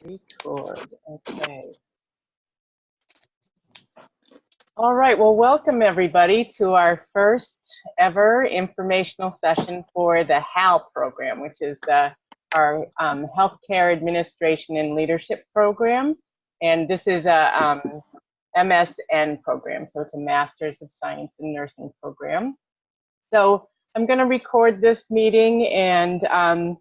Record. Okay. All right. Well, welcome everybody to our first ever informational session for the HAL program, which is our Healthcare Administration and Leadership program. And this is a MSN program, so it's a Master's of Science in Nursing program. So I'm going to record this meeting, and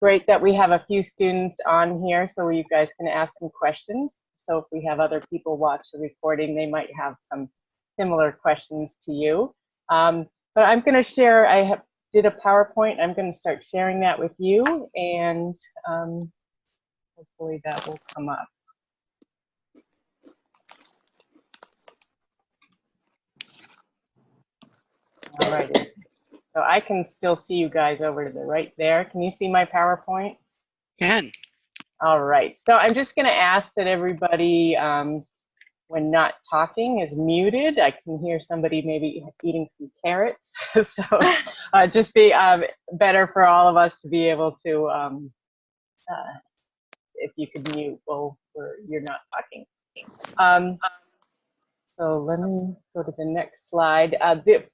great that we have a few students on here so you guys can ask some questions. So if we have other people watch the recording, they might have some similar questions to you. But I'm going to share, did a PowerPoint. I'm going to start sharing that with you, and hopefully that will come up. All right. So I can still see you guys over to the right there. Can you see my PowerPoint? Can. All right. So I'm just going to ask that everybody, when not talking, is muted. I can hear somebody maybe eating some carrots. So just be better for all of us to be able to, if you could mute while you're not talking. So let me go to the next slide.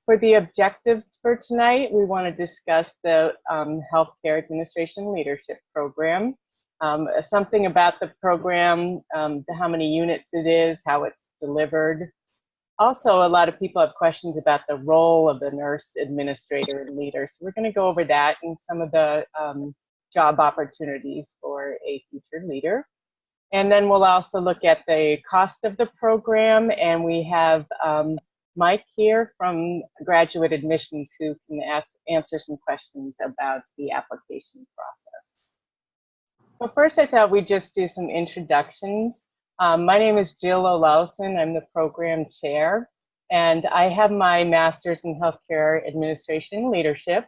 For the objectives for tonight, we want to discuss the Healthcare Administration Leadership Program, something about the program, how many units it is, how it's delivered. Also, a lot of people have questions about the role of the nurse administrator and leader. So we're going to go over that and some of the job opportunities for a future leader. And then we'll also look at the cost of the program, and we have Mike here from Graduate Admissions who can answer some questions about the application process. So first I thought we'd just do some introductions. My name is Jill Olausen. I'm the program chair, and I have my master's in healthcare administration and leadership,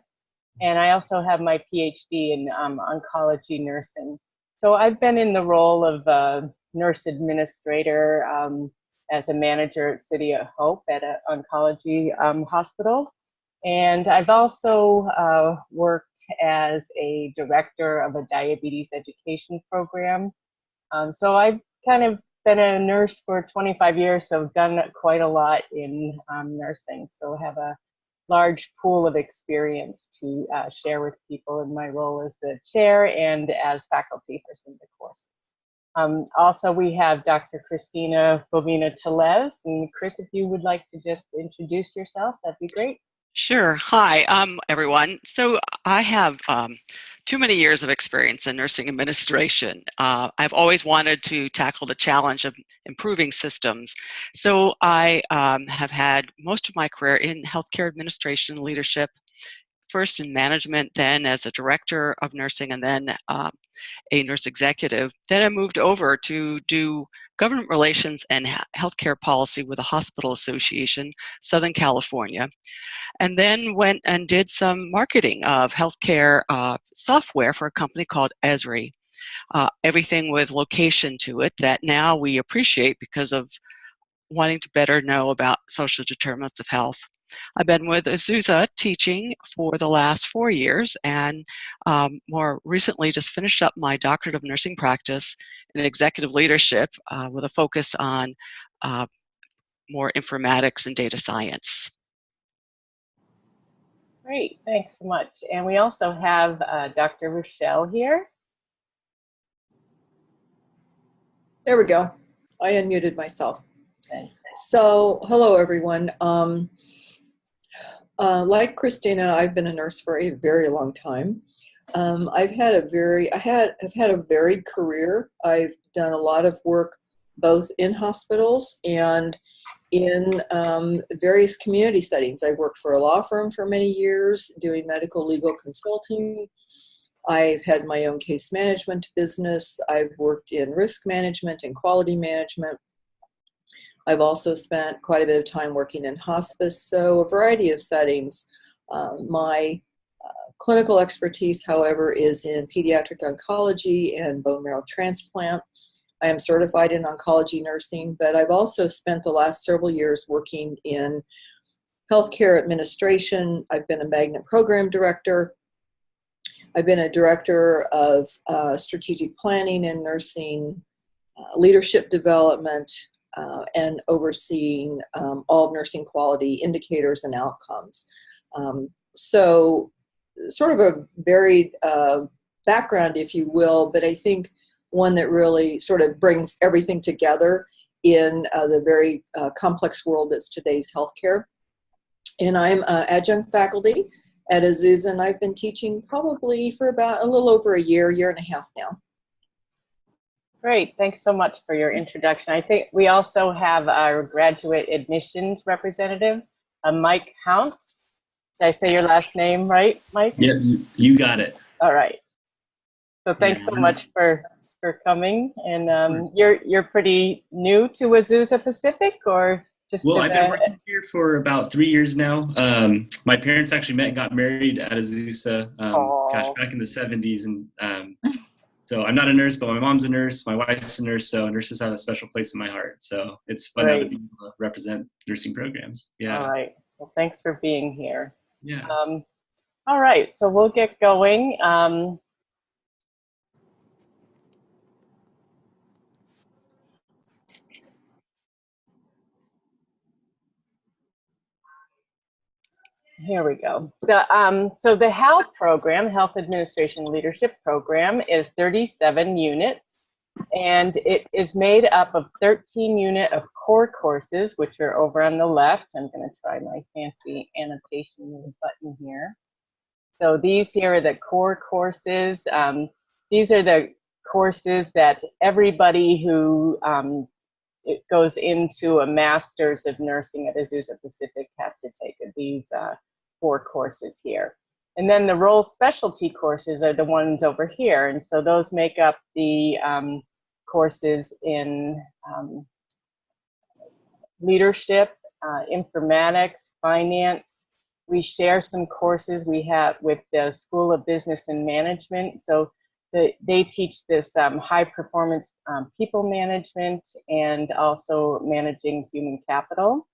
and I also have my PhD in oncology nursing. So I've been in the role of nurse administrator as a manager at City of Hope at an oncology hospital. And I've also worked as a director of a diabetes education program. So I've kind of been a nurse for 25 years, so I've done quite a lot in nursing. So I have a large pool of experience to share with people in my role as the chair and as faculty for some of the courses. Also, we have Dr. Christina Bovina-Tellez. And Chris, if you would like to just introduce yourself, that'd be great. Sure. Hi, everyone. So I have too many years of experience in nursing administration. I've always wanted to tackle the challenge of improving systems. So I have had most of my career in healthcare administration leadership, first in management, then as a director of nursing, and then a nurse executive. Then I moved over to do government relations and healthcare policy with the Hospital Association, Southern California. And then went and did some marketing of healthcare software for a company called Esri. Everything with location to it that now we appreciate because of wanting to better know about social determinants of health. I've been with Azusa teaching for the last 4 years, and more recently just finished up my doctorate of nursing practice in executive leadership with a focus on more informatics and data science. Great, thanks so much. And we also have Dr. Rochelle here. There we go. I unmuted myself. Okay. So, hello everyone. Like Christina, I've been a nurse for a very long time. I've had a varied career. I've done a lot of work both in hospitals and in various community settings. I worked for a law firm for many years doing medical legal consulting. I've had my own case management business. I've worked in risk management and quality management. I've also spent quite a bit of time working in hospice, so a variety of settings. My clinical expertise, however, is in pediatric oncology and bone marrow transplant. I am certified in oncology nursing, but I've also spent the last several years working in healthcare administration. I've been a magnet program director. I've been a director of strategic planning in nursing, leadership development, and overseeing all of nursing quality indicators and outcomes. So sort of a varied background, if you will, but I think one that really sort of brings everything together in the very complex world that's today's healthcare. And I'm adjunct faculty at Azusa, and I've been teaching probably for about a little over a year and a half now. Great, thanks so much for your introduction. I think we also have our graduate admissions representative, Mike Hounce. Did I say your last name right, Mike? Yeah, you got it. All right. So thanks so much for coming. And you're pretty new to Azusa Pacific, or just? Well, I've been working here for about 3 years now. My parents actually met and got married at Azusa, gosh, back in the 70s, and so I'm not a nurse, but my mom's a nurse, my wife's a nurse, so nurses have a special place in my heart. So it's fun now to be able to represent nursing programs. Yeah. All right. Well, thanks for being here. Yeah. All right, so we'll get going. Here we go. So the HAL program, Health Administration Leadership Program, is 37 units, and it is made up of 13 units of core courses, which are over on the left. I'm going to try my fancy annotation button here. So these here are the core courses. These are the courses that everybody who it goes into a master's of nursing at Azusa Pacific has to take these 4 courses here. And then the role specialty courses are the ones over here. And so those make up the courses in leadership, informatics, finance. We share some courses we have with the School of Business and Management. So they teach this high performance people management and also managing human capital.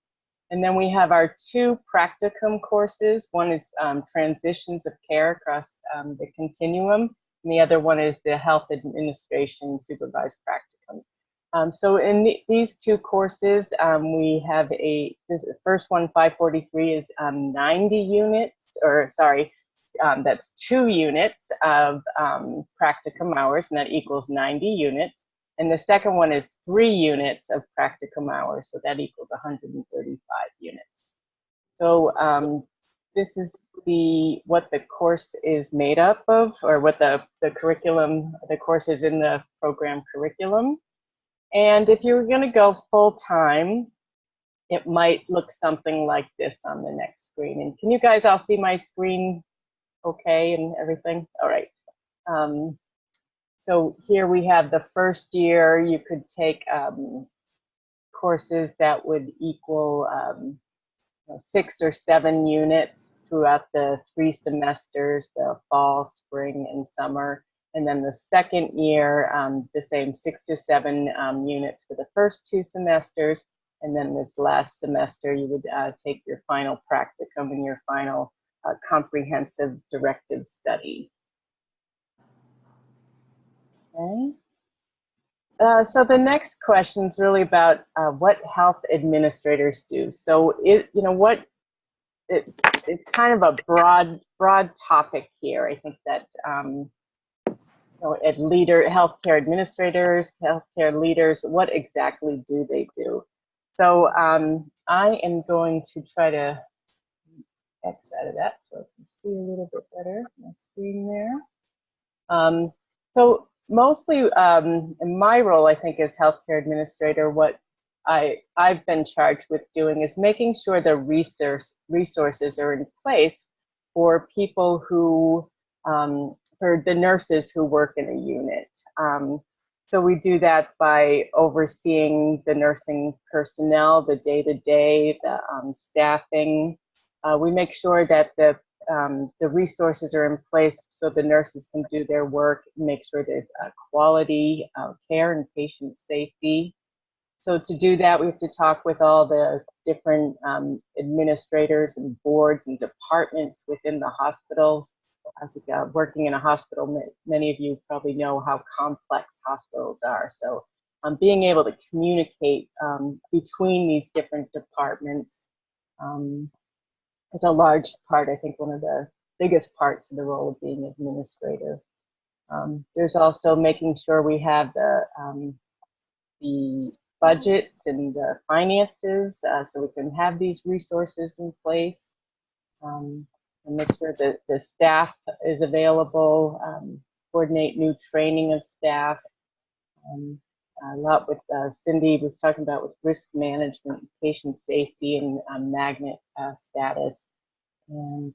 And then we have our 2 practicum courses. One is transitions of care across the continuum, and the other one is the health administration supervised practicum. So in these 2 courses, we have this first one, 543, is 90 units, or sorry, that's 2 units of practicum hours, and that equals 90 units. And the second one is 3 units of practicum hours, so that equals 135 units. So this is what the course is made up of, or what the curriculum, the course is in the program curriculum. And if you were going to go full time, it might look something like this on the next screen. And can you guys all see my screen okay and everything? All right. So here we have the first year. You could take courses that would equal 6 or 7 units throughout the 3 semesters, the fall, spring, and summer. And then the second year, the same 6 to 7 units for the first 2 semesters. And then this last semester, you would take your final practicum and your final comprehensive directive study. Okay. So the next question is really about what health administrators do. So it's kind of a broad topic here. I think that healthcare administrators, healthcare leaders, what exactly do they do? So I am going to try to X out of that so I can see a little bit better my screen there. So mostly in my role, I think, as healthcare administrator, what I've been charged with doing is making sure the resources are in place for people who, for the nurses who work in a unit. So we do that by overseeing the nursing personnel, the day-to-day, the staffing. We make sure that the resources are in place so the nurses can do their work, make sure there's quality care and patient safety. So to do that, we have to talk with all the different administrators and boards and departments within the hospitals I think working in a hospital, many of you probably know how complex hospitals are. So being able to communicate between these different departments is a large part, I think one of the biggest parts of the role of being administrative. There's also making sure we have the budgets and the finances so we can have these resources in place, and make sure that the staff is available, coordinate new training of staff. A lot with Cindy was talking about with risk management, patient safety, and magnet status, and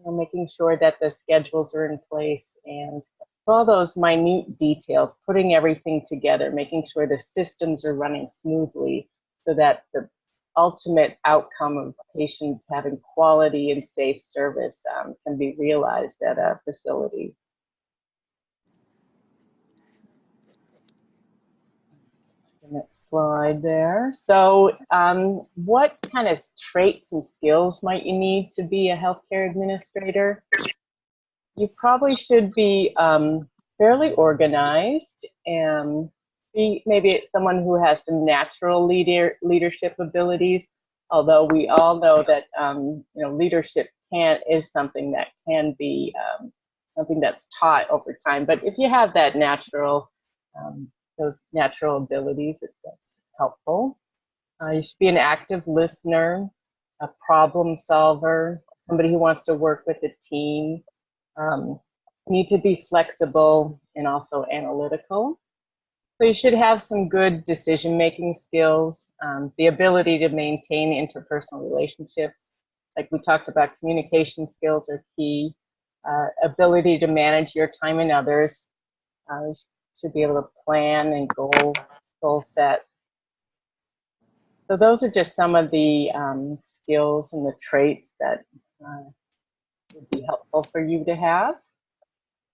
making sure that the schedules are in place, and all those minute details, putting everything together, making sure the systems are running smoothly so that the ultimate outcome of patients having quality and safe service can be realized at a facility. The next slide there. So what kind of traits and skills might you need to be a healthcare administrator? You probably should be fairly organized and be maybe someone who has some natural leadership abilities, although we all know that leadership is something that can be something that's taught over time. But if you have that those natural abilities, that's helpful. You should be an active listener, a problem solver, somebody who wants to work with a team. Need to be flexible and also analytical. So you should have some good decision-making skills, the ability to maintain interpersonal relationships. Like we talked about, communication skills are key. Ability to manage your time and others. You should be able to plan and goal set. So those are just some of the skills and the traits that would be helpful for you to have.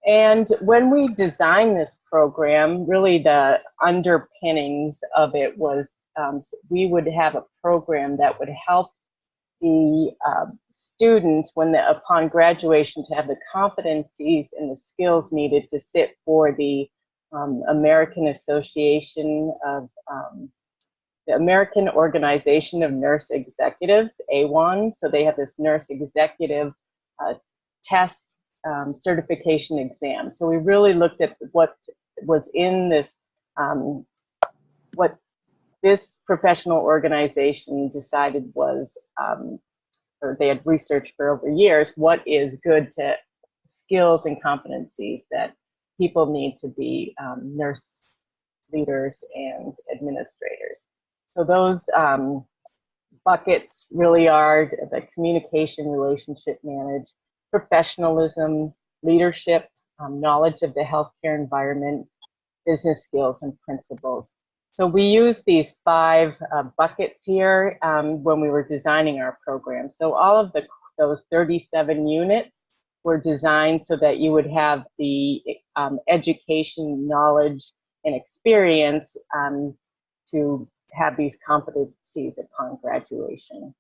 And when we designed this program, really the underpinnings of it was we would have a program that would help the students upon graduation to have the competencies and the skills needed to sit for the American Association of the American Organization of Nurse Executives, AWON. So they have this nurse executive test certification exam. So we really looked at what was in this, what this professional organization decided was, or they had researched for over years, what is good to skills and competencies that people need to be nurse leaders and administrators. So those buckets really are the communication, relationship manage, professionalism, leadership, knowledge of the healthcare environment, business skills, and principles. So we use these 5 buckets here when we were designing our program. So all of those 37 units were designed so that you would have the education, knowledge, and experience to have these competencies upon graduation.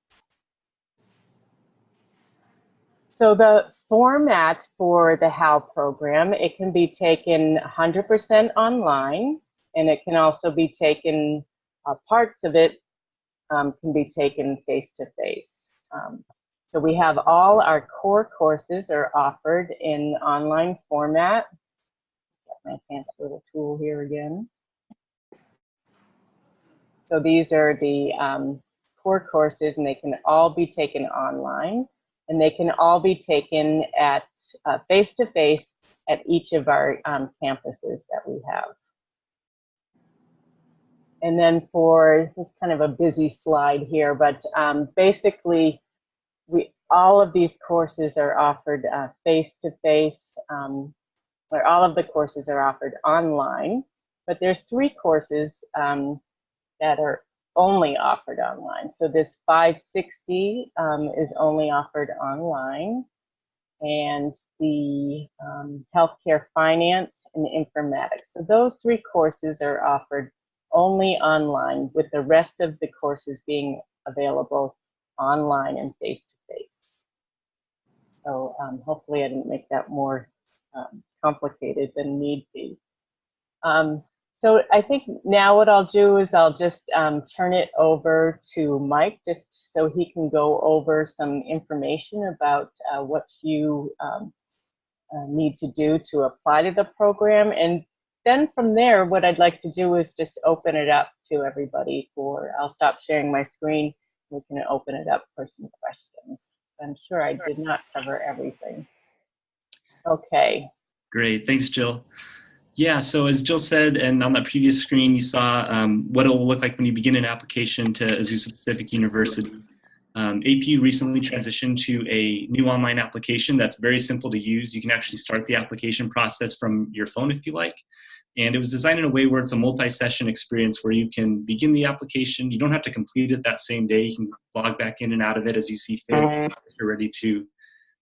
So the format for the HAL program, it can be taken 100% online, and it can also be taken, parts of it can be taken face-to-face. So we have all our core courses are offered in online format. Got my fancy little tool here again. So these are the core courses, and they can all be taken online. And they can all be taken at face-to-face at each of our campuses that we have. And then for this kind of a busy slide here, but basically all of these courses are offered face-to-face, or all of the courses are offered online. But there's 3 courses that are only offered online. So this 560 is only offered online, and the healthcare finance and informatics. So those 3 courses are offered only online, with the rest of the courses being available online and face-to-face. So hopefully I didn't make that more complicated than need be. So I think now what I'll do is I'll just turn it over to Mike, just so he can go over some information about what you need to do to apply to the program. And then from there, what I'd like to do is just open it up to everybody for, I'll stop sharing my screen. We can open it up for some questions. I'm sure I did not cover everything. Okay. Great, thanks, Jill. Yeah, so as Jill said, and on that previous screen, you saw what it will look like when you begin an application to Azusa Pacific University. APU recently transitioned to a new online application that's very simple to use. You can actually start the application process from your phone if you like. And it was designed in a way where it's a multi-session experience where you can begin the application. You don't have to complete it that same day. You can log back in and out of it as you see fit if you're ready to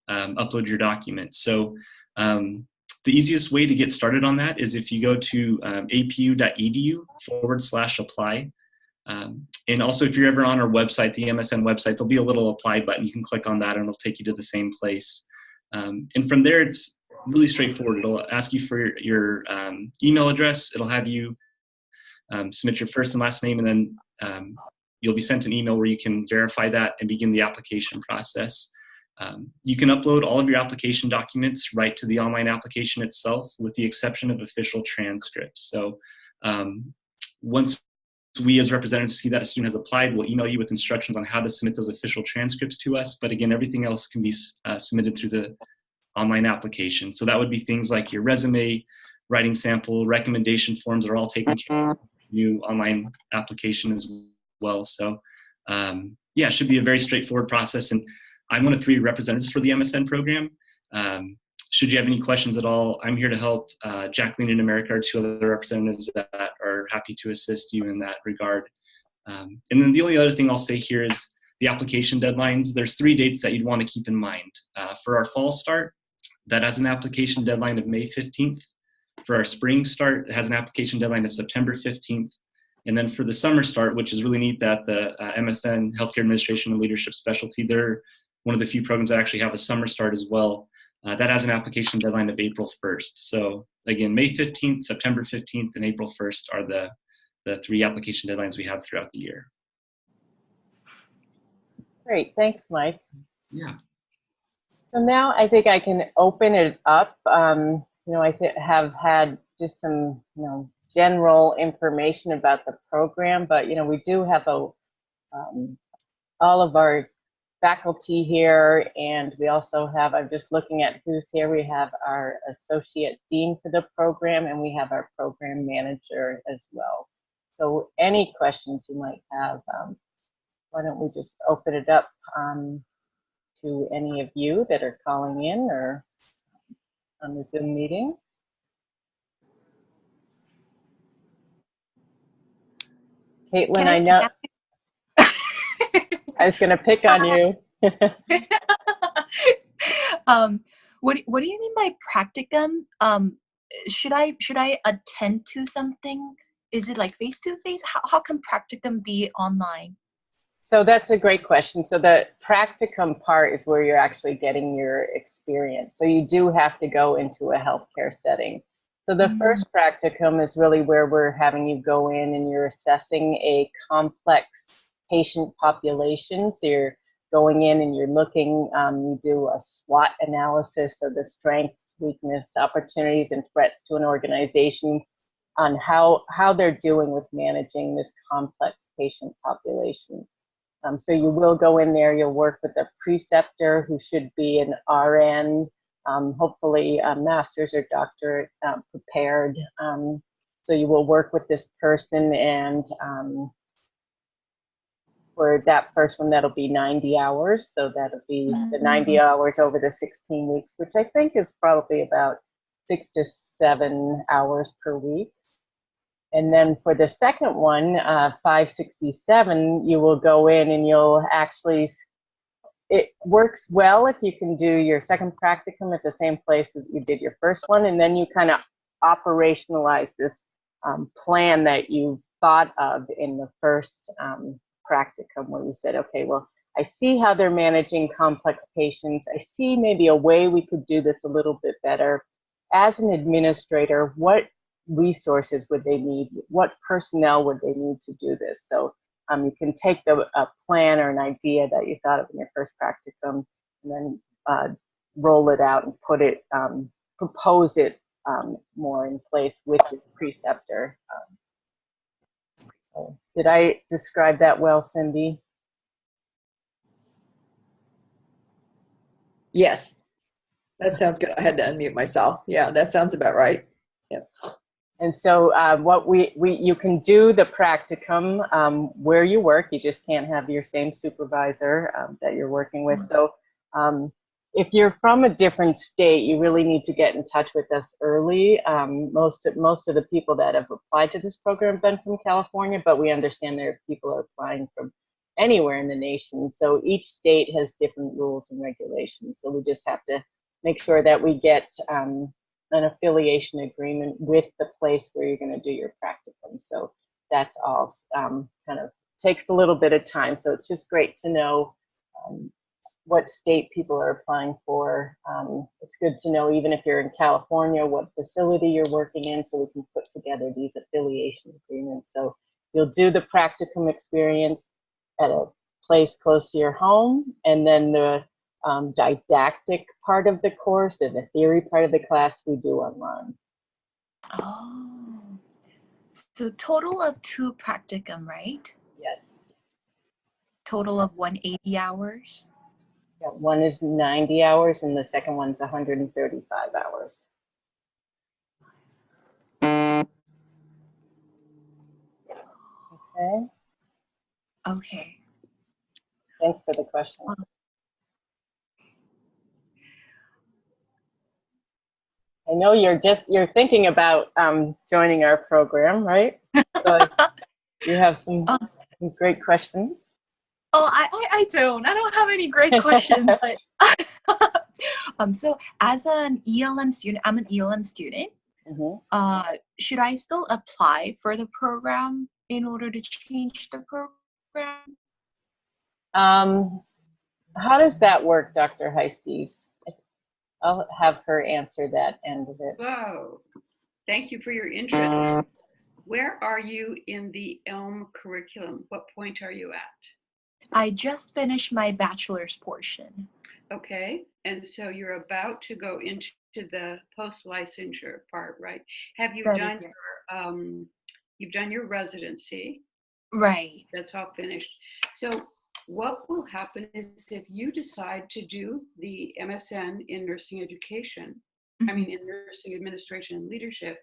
upload your documents. So the easiest way to get started on that is if you go to apu.edu/apply. And also if you're ever on our website, the MSN website, there'll be a little apply button. You can click on that and it'll take you to the same place. And from there, it's really straightforward. It'll ask you for your email address. It'll have you submit your first and last name, and then you'll be sent an email where you can verify that and begin the application process. You can upload all of your application documents right to the online application itself, with the exception of official transcripts. So once we as representatives see that a student has applied, we'll email you with instructions on how to submit those official transcripts to us. But again, everything else can be submitted through the online application. So that would be things like your resume, writing sample, recommendation forms are all taken care of in the new online application as well. So yeah, it should be a very straightforward process. And I'm one of 3 representatives for the MSN program. Should you have any questions at all, I'm here to help. Jacqueline and America are 2 other representatives that are happy to assist you in that regard. And then the only other thing I'll say here is the application deadlines. There's 3 dates that you'd want to keep in mind. For our fall start, that has an application deadline of May 15th. For our spring start, it has an application deadline of September 15th. And then for the summer start, which is really neat that the MSN Healthcare Administration and Leadership Specialty, they're one of the few programs that actually have a summer start as well. That has an application deadline of April 1st. So again, May 15th, September 15th, and April 1st are the 3 application deadlines we have throughout the year. Great, thanks, Mike. Yeah. So now I think I can open it up. You know, I have had just some, you know, general information about the program, but, you know, we do have all of our faculty here, and we also have, I'm just looking at who's here, we have our associate dean for the program, and we have our program manager as well. So any questions you might have, why don't we just open it up to any of you that are calling in or on the Zoom meeting. Caitlin, I know. I was going to pick on you. What do you mean by practicum? Should I attend to something? Is it like face to face? How can practicum be online? So that's a great question. So the practicum part is where you're actually getting your experience. So you do have to go into a healthcare setting. So the first practicum is really where we're having you go in and you're assessing a complex patient population. So you're going in and you're looking, you do a SWOT analysis of the strengths, weakness, opportunities, and threats to an organization on how they're doing with managing this complex patient population. So you will go in there, you'll work with a preceptor who should be an RN, hopefully a master's or doctorate prepared. So you will work with this person, and for that first one, that'll be 90 hours. So that'll be the 90 hours over the 16 weeks, which I think is probably about 6 to 7 hours per week. And then for the second one, 567, you will go in and you'll actually, it works well if you can do your second practicum at the same place as you did your first one, and then you kind of operationalize this plan that you thought of in the first practicum, where you said, okay, well, I see how they're managing complex patients. I see maybe a way we could do this a little bit better. As an administrator, what resources would they need? What personnel would they need to do this? So you can take a plan or an idea that you thought of in your first practicum, and then roll it out and put it, propose it more in place with your preceptor. So did I describe that well, Cindy? Yes, that sounds good. I had to unmute myself. Yeah, that sounds about right. Yep. And so what you can do the practicum where you work. You just can't have your same supervisor that you're working with. So if you're from a different state, you really need to get in touch with us early. Most of the people that have applied to this program have been from California, but we understand there are people are applying from anywhere in the nation. So each state has different rules and regulations. So we just have to make sure that we get an affiliation agreement with the place where you're going to do your practicum. So that's all kind of takes a little bit of time. So it's just great to know what state people are applying for. It's good to know, even if you're in California, what facility you're working in, so we can put together these affiliation agreements. So you'll do the practicum experience at a place close to your home, and then the didactic part of the course and the theory part of the class we do online. Oh, so total of 2 practicum, right? Yes. Total of 180 hours? Yeah, one is 90 hours and the second one's 135 hours. Okay. Okay. Thanks for the question. I know you're thinking about joining our program, right? So you have some great questions. Oh, I don't have any great questions, but so as an ELM student, I'm an ELM student. Mm-hmm. Should I still apply for the program in order to change the program? How does that work, Dr. Heisties? I'll have her answer that end of it. Whoa, thank you for your interest. Where are you in the ELM curriculum? What point are you at? I just finished my bachelor's portion. Okay, and so you're about to go into the post-licensure part, right? Have you done your, you've done your residency? Right. That's all finished. So what will happen is if you decide to do the MSN in nursing education, I mean in nursing administration and leadership,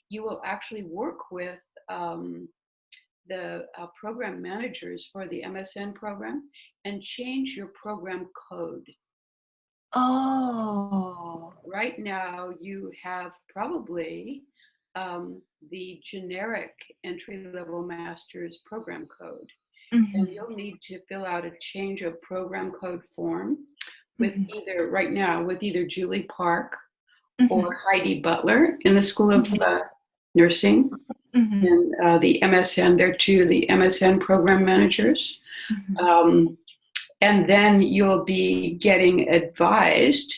you will actually work with the program managers for the MSN program and change your program code. Oh. Right now you have probably the generic entry-level master's program code. And you'll need to fill out a change of program code form with either, right now, with either Julie Park or Heidi Butler in the School of Nursing. And the MSN, they're two of the MSN program managers. And then you'll be getting advised,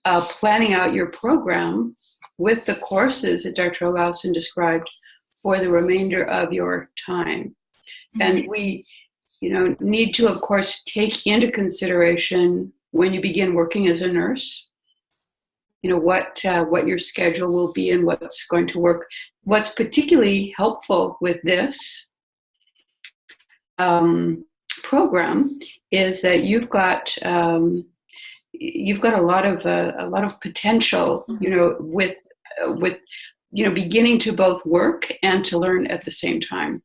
planning out your program with the courses that Dr. Olausen described for the remainder of your time. And we, need to, of course, take into consideration when you begin working as a nurse, what your schedule will be and what's going to work. What's particularly helpful with this program is that you've got a lot of potential, with beginning to both work and to learn at the same time.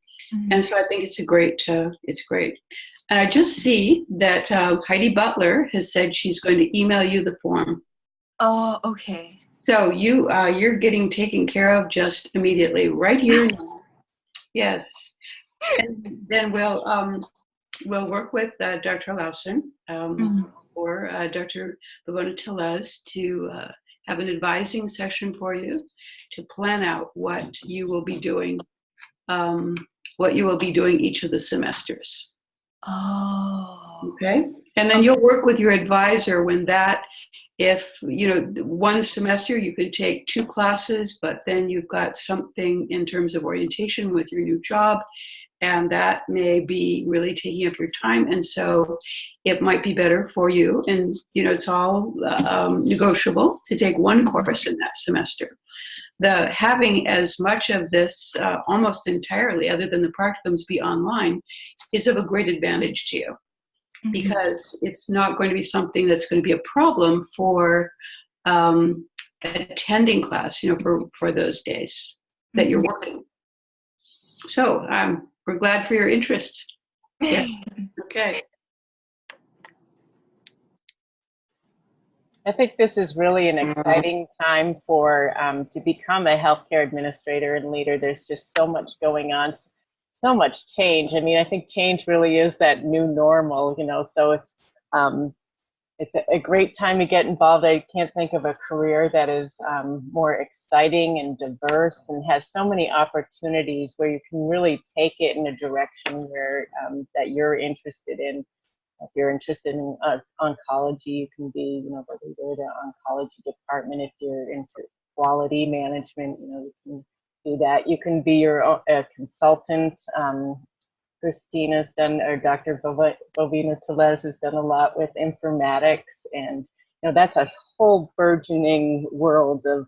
And so I think it's great. And I just see that Heidi Butler has said she's going to email you the form. Oh, okay. So you're getting taken care of just immediately, right here now. Yes. And then we'll work with Dr. Olausen or Dr. Labona-Tellez to have an advising session for you to plan out what you will be doing. Each of the semesters. Oh. Okay. And then you'll work with your advisor when that, if, one semester you could take 2 classes, but then you've got something in terms of orientation with your new job, and that may be really taking up your time. And so it might be better for you. And, it's all negotiable to take 1 course in that semester. The having as much of this almost entirely, other than the practicums, be online is of a great advantage to you, because it's not going to be something that's going to be a problem for attending class, for those days that you're working. So we're glad for your interest. Yeah. Okay. I think this is really an exciting time for to become a healthcare administrator and leader. There's just so much going on, so much change. I mean, I think change really is that new normal, so it's a great time to get involved. I can't think of a career that is more exciting and diverse and has so many opportunities where you can really take it in a direction where that you're interested in. If you're interested in oncology, you can be, the leader of the oncology department. If you're into quality management, you can do that. You can be your consultant. Christina's done, or Dr. Bovina Tellez has done a lot with informatics, and that's a whole burgeoning world of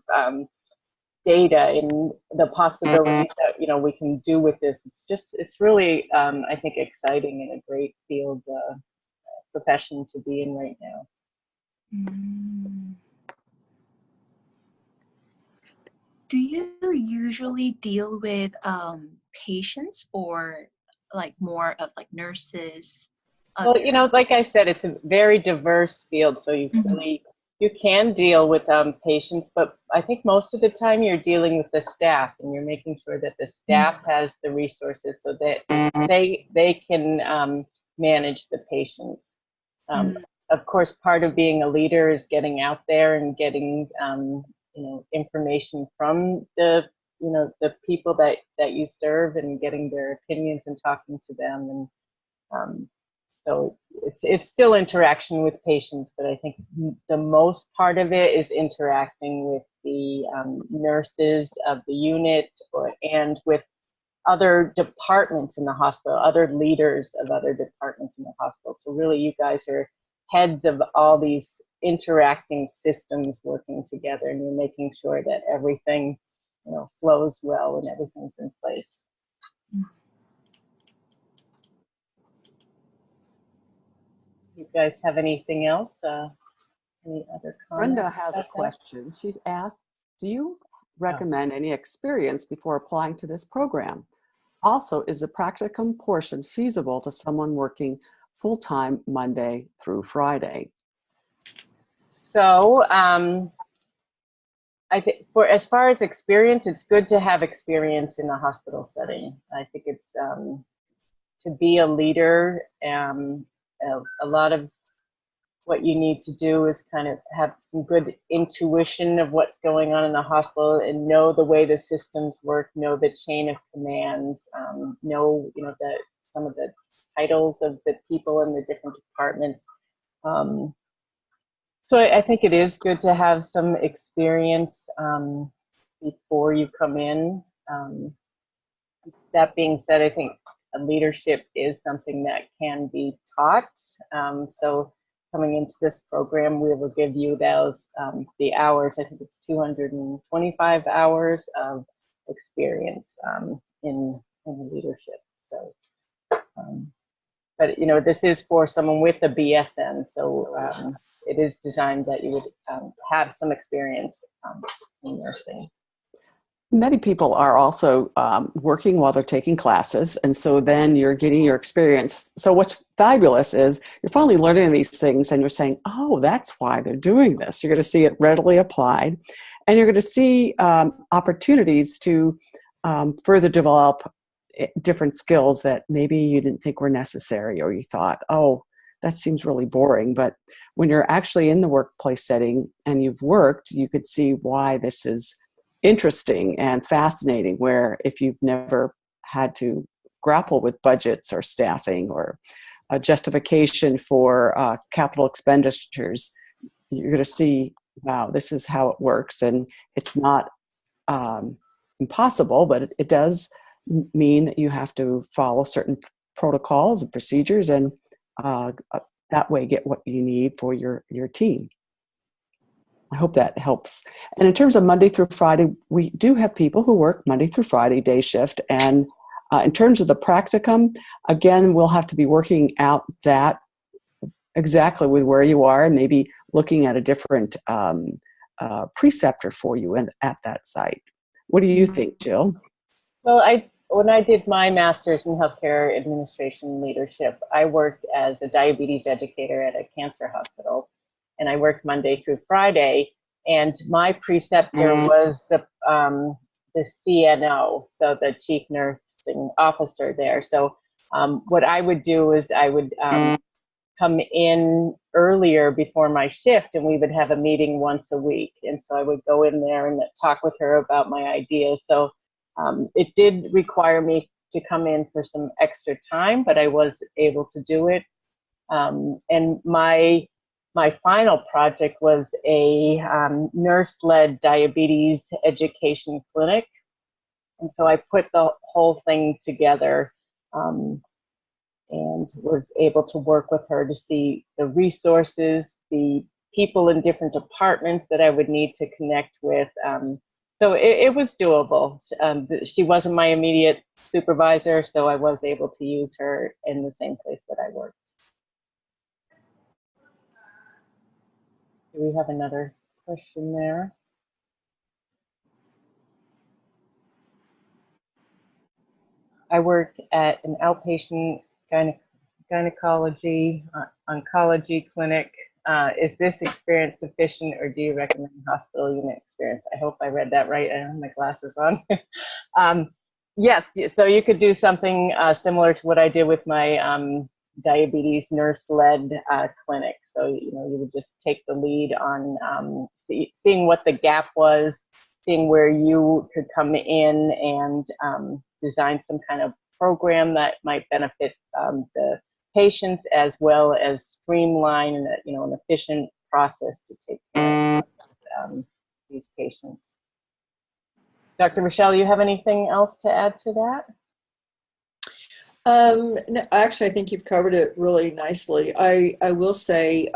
data and the possibilities that we can do with this. It's really I think exciting and a great field profession to be in right now. Do you usually deal with patients, or like more of like nurses? Well, like I said, it's a very diverse field, so you can deal with patients, but I think most of the time you're dealing with the staff, and you're making sure that the staff has the resources so that they can manage the patients. Of course, part of being a leader is getting out there and getting information from the people that you serve, and getting their opinions and talking to them. And so it's still interaction with patients, but I think the most part of it is interacting with the nurses of the unit, and with other departments in the hospital, other leaders of other departments in the hospital. So really, you guys are heads of all these interacting systems working together, and you're making sure that everything flows well and everything's in place. You guys have anything else? Any other comments? Brenda has a question. She's asked, do you recommend any experience before applying to this program? Also, is the practicum portion feasible to someone working full-time Monday through Friday? So I think as far as experience, it's good to have experience in a hospital setting. I think it's to be a leader, a lot of what you need to do is kind of have some good intuition of what's going on in the hospital, and know the way the systems work, know the chain of commands, know some of the titles of the people in the different departments. So I think it is good to have some experience before you come in. That being said, I think leadership is something that can be taught. So coming into this program, we will give you those the hours. I think it's 225 hours of experience in leadership. So, but this is for someone with a BSN, so it is designed that you would have some experience in nursing. Many people are also working while they're taking classes, and so then you're getting your experience. So what's fabulous is you're finally learning these things, and you're saying, oh, that's why they're doing this. You're going to see it readily applied, and you're going to see opportunities to further develop different skills that maybe you didn't think were necessary, or you thought, oh, that seems really boring. But when you're actually in the workplace setting and you've worked, you could see why this is interesting and fascinating, where if you've never had to grapple with budgets or staffing or a justification for capital expenditures, you're going to see, wow, this is how it works. And it's not impossible, but it does mean that you have to follow certain protocols and procedures, and that way get what you need for your team. I hope that helps. And in terms of Monday through Friday, we do have people who work Monday through Friday day shift. And in terms of the practicum, again, we'll have to be working out that exactly with where you are, and maybe looking at a different preceptor for you at that site. What do you think, Jill? Well, when I did my master's in healthcare administration leadership, I worked as a diabetes educator at a cancer hospital, and I worked Monday through Friday. And my preceptor was the CNO, so the chief nursing officer there. So what I would do is I would come in earlier before my shift, and we would have a meeting once a week. And so I would go in there and talk with her about my ideas. So it did require me to come in for some extra time, but I was able to do it. And my final project was a nurse-led diabetes education clinic. And so I put the whole thing together and was able to work with her to see the resources, the people in different departments that I would need to connect with. So it was doable. She wasn't my immediate supervisor, so I was able to use her in the same place that I worked. Do we have another question there? I work at an outpatient gynecology oncology clinic. Is this experience sufficient, or do you recommend hospital unit experience? I hope I read that right. I don't have my glasses on. Yes, so you could do something similar to what I did with my diabetes nurse-led clinic. So you would just take the lead on seeing what the gap was, seeing where you could come in and design some kind of program that might benefit the patients, as well as streamline an efficient process to take care of these patients. Dr. Michelle, you have anything else to add to that? No, actually, I think you've covered it really nicely. I will say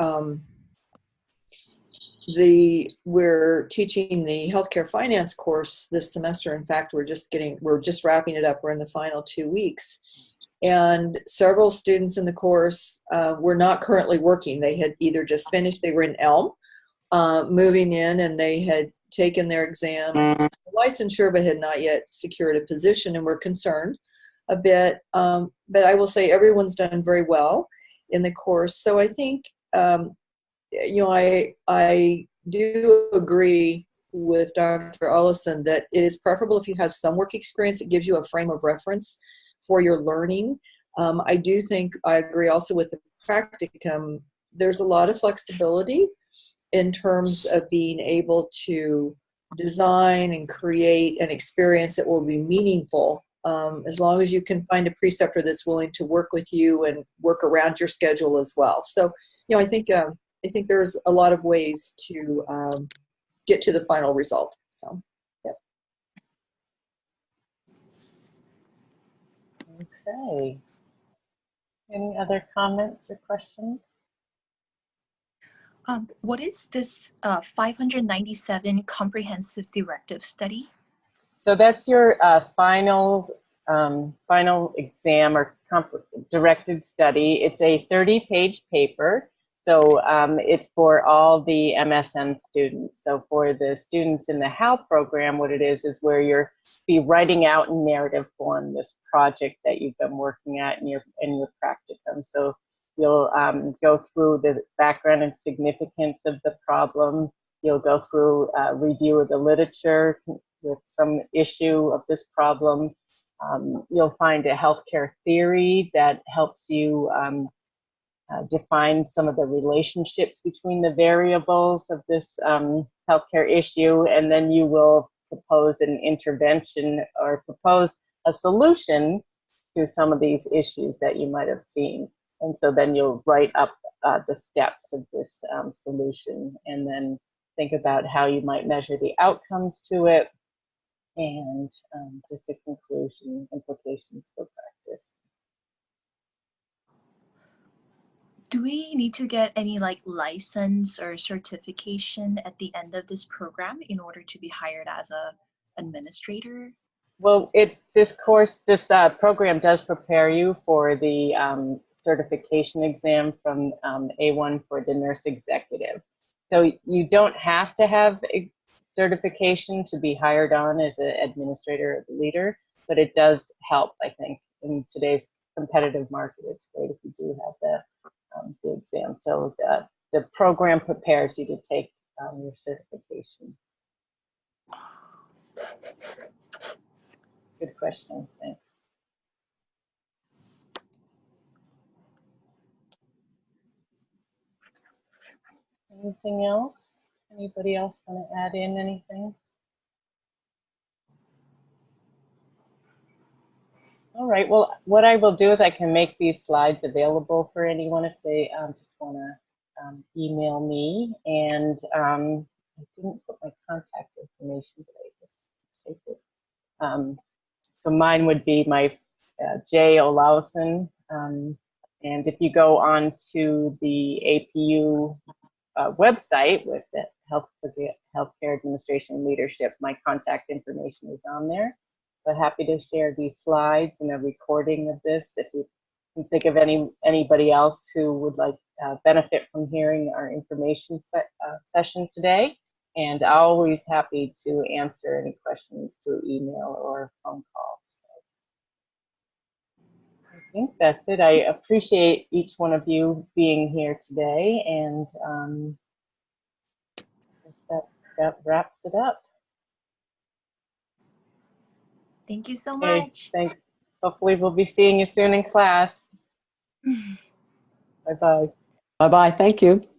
we're teaching the healthcare finance course this semester. In fact, we're just wrapping it up. We're in the final 2 weeks. And several students in the course were not currently working. They had either just finished, they were in Elm, moving in, and they had taken their exam, licensure, but had not yet secured a position, and were concerned a bit. But I will say everyone's done very well in the course. So I think, I do agree with Dr. Ollison that it is preferable if you have some work experience. It gives you a frame of reference for your learning. I do think I agree also with the practicum. There's a lot of flexibility in terms of being able to design and create an experience that will be meaningful, as long as you can find a preceptor that's willing to work with you and work around your schedule as well. So, I think there's a lot of ways to get to the final result. So, yeah. Okay. Any other comments or questions? What is this 597 comprehensive directive study? So that's your final exam or directed study. It's a 30-page paper. So it's for all the MSN students. So for the students in the HAL program, what it is where you'll be writing out in narrative form this project that you've been working at in your practicum. So you'll go through the background and significance of the problem. You'll go through a review of the literature with some issue of this problem. You'll find a healthcare theory that helps you define some of the relationships between the variables of this healthcare issue, and then you will propose an intervention or propose a solution to some of these issues that you might have seen. And so then you'll write up the steps of this solution, and then think about how you might measure the outcomes to it, and just a conclusion, implications for practice. Do we need to get any like license or certification at the end of this program in order to be hired as a administrator? Well, this program does prepare you for the certification exam from A1 for the nurse executive. So you don't have to have a certification to be hired on as an administrator or leader, but it does help, I think, in today's competitive market. It's great if you do have the exam. So the program prepares you to take your certification. Good question, thanks. Anything else? Anybody else want to add in anything? All right, well, what I will do is I can make these slides available for anyone if they just want to email me. And I didn't put my contact information, but I guess take it. So mine would be my J. Olausen. And if you go on to the APU website with the Healthcare Administration Leadership, my contact information is on there. But happy to share these slides and a recording of this if you can think of anybody else who would like benefit from hearing our information session today. And always happy to answer any questions through email or phone call. So I think that's it. I appreciate each one of you being here today, and I guess that wraps it up. Thank you so Okay, much. thanks. Hopefully we'll be seeing you soon in class. Bye-bye. Bye-bye. Thank you.